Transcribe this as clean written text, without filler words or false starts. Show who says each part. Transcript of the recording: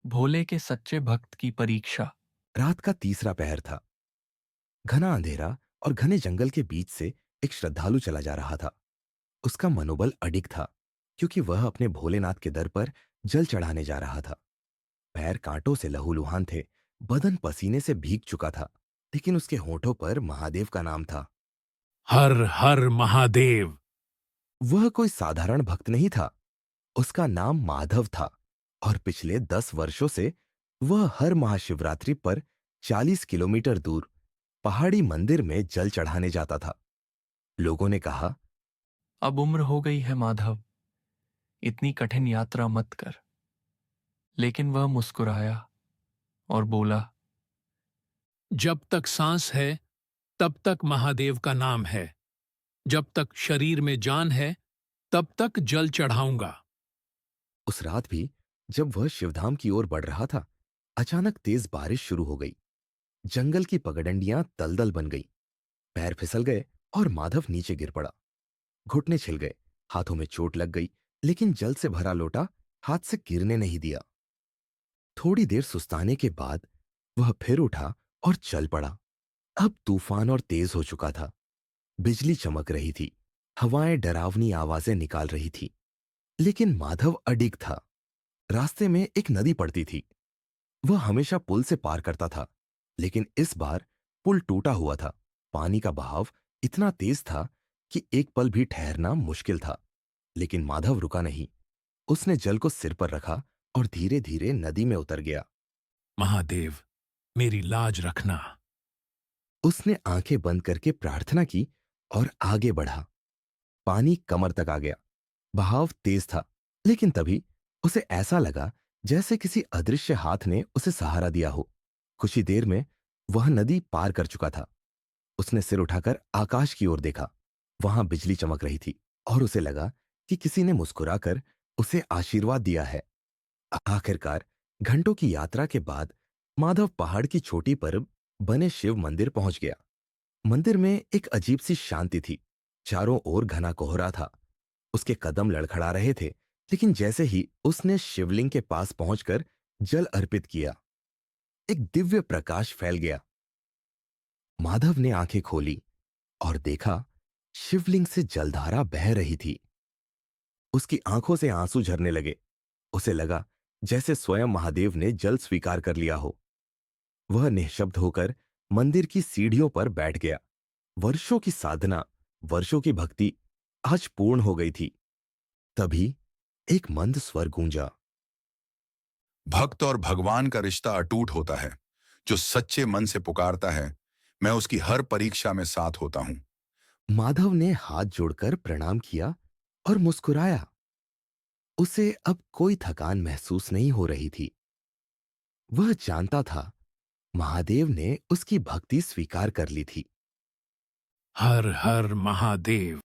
Speaker 1: भोले के सच्चे भक्त की परीक्षा।
Speaker 2: रात का तीसरा पहर था। घना अंधेरा और घने जंगल के बीच से एक श्रद्धालु चला जा रहा था। उसका मनोबल अडिग था, क्योंकि वह अपने भोलेनाथ के दर पर जल चढ़ाने जा रहा था। पैर कांटों से लहूलुहान थे, बदन पसीने से भीग चुका था, लेकिन उसके होठों पर महादेव का नाम था।
Speaker 3: हर हर महादेव।
Speaker 2: वह कोई साधारण भक्त नहीं था। उसका नाम माधव था, और पिछले 10 वर्षों से वह हर महाशिवरात्रि पर 40 किलोमीटर दूर पहाड़ी मंदिर में जल चढ़ाने जाता था। लोगों ने कहा,
Speaker 1: अब उम्र हो गई है माधव, इतनी कठिन यात्रा मत कर। लेकिन वह मुस्कुराया और बोला,
Speaker 3: जब तक सांस है तब तक महादेव का नाम है। जब तक शरीर में जान है तब तक जल चढ़ाऊंगा।
Speaker 2: उस रात भी जब वह शिवधाम की ओर बढ़ रहा था, अचानक तेज बारिश शुरू हो गई। जंगल की पगडंडियां दलदल बन गईं, पैर फिसल गए और माधव नीचे गिर पड़ा। घुटने छिल गए, हाथों में चोट लग गई, लेकिन जल से भरा लोटा हाथ से गिरने नहीं दिया। थोड़ी देर सुस्ताने के बाद वह फिर उठा और चल पड़ा। अब तूफान और तेज हो चुका था। बिजली चमक रही थी, हवाएं डरावनी आवाजें निकाल रही थी, लेकिन माधव अडिग था। रास्ते में एक नदी पड़ती थी। वह हमेशा पुल से पार करता था, लेकिन इस बार पुल टूटा हुआ था। पानी का बहाव इतना तेज था कि एक पल भी ठहरना मुश्किल था। लेकिन माधव रुका नहीं। उसने जल को सिर पर रखा और धीरे धीरे नदी में उतर गया।
Speaker 3: महादेव, मेरी लाज रखना।
Speaker 2: उसने आंखें बंद करके प्रार्थना की और आगे बढ़ा। पानी कमर तक आ गया। बहाव तेज था, लेकिन तभी उसे ऐसा लगा जैसे किसी अदृश्य हाथ ने उसे सहारा दिया हो। कुछ ही देर में वह नदी पार कर चुका था। उसने सिर उठाकर आकाश की ओर देखा। वहां बिजली चमक रही थी, और उसे लगा कि किसी ने मुस्कुराकर उसे आशीर्वाद दिया है। आखिरकार घंटों की यात्रा के बाद माधव पहाड़ की चोटी पर बने शिव मंदिर पहुंच गया। मंदिर में एक अजीब सी शांति थी। चारों ओर घना कोहरा था। उसके कदम लड़खड़ा रहे थे, लेकिन जैसे ही उसने शिवलिंग के पास पहुंचकर जल अर्पित किया, एक दिव्य प्रकाश फैल गया। माधव ने आंखें खोली और देखा, शिवलिंग से जलधारा बह रही थी। उसकी आंखों से आंसू झरने लगे। उसे लगा जैसे स्वयं महादेव ने जल स्वीकार कर लिया हो। वह निःशब्द होकर मंदिर की सीढ़ियों पर बैठ गया। वर्षों की साधना, वर्षों की भक्ति आज पूर्ण हो गई थी। तभी एक मंद स्वर गूंजा।
Speaker 4: भक्त और भगवान का रिश्ता अटूट होता है। जो सच्चे मन से पुकारता है, मैं उसकी हर परीक्षा में साथ होता हूं।
Speaker 2: माधव ने हाथ जोड़कर प्रणाम किया और मुस्कुराया। उसे अब कोई थकान महसूस नहीं हो रही थी। वह जानता था महादेव ने उसकी भक्ति स्वीकार कर ली थी।
Speaker 3: हर हर महादेव।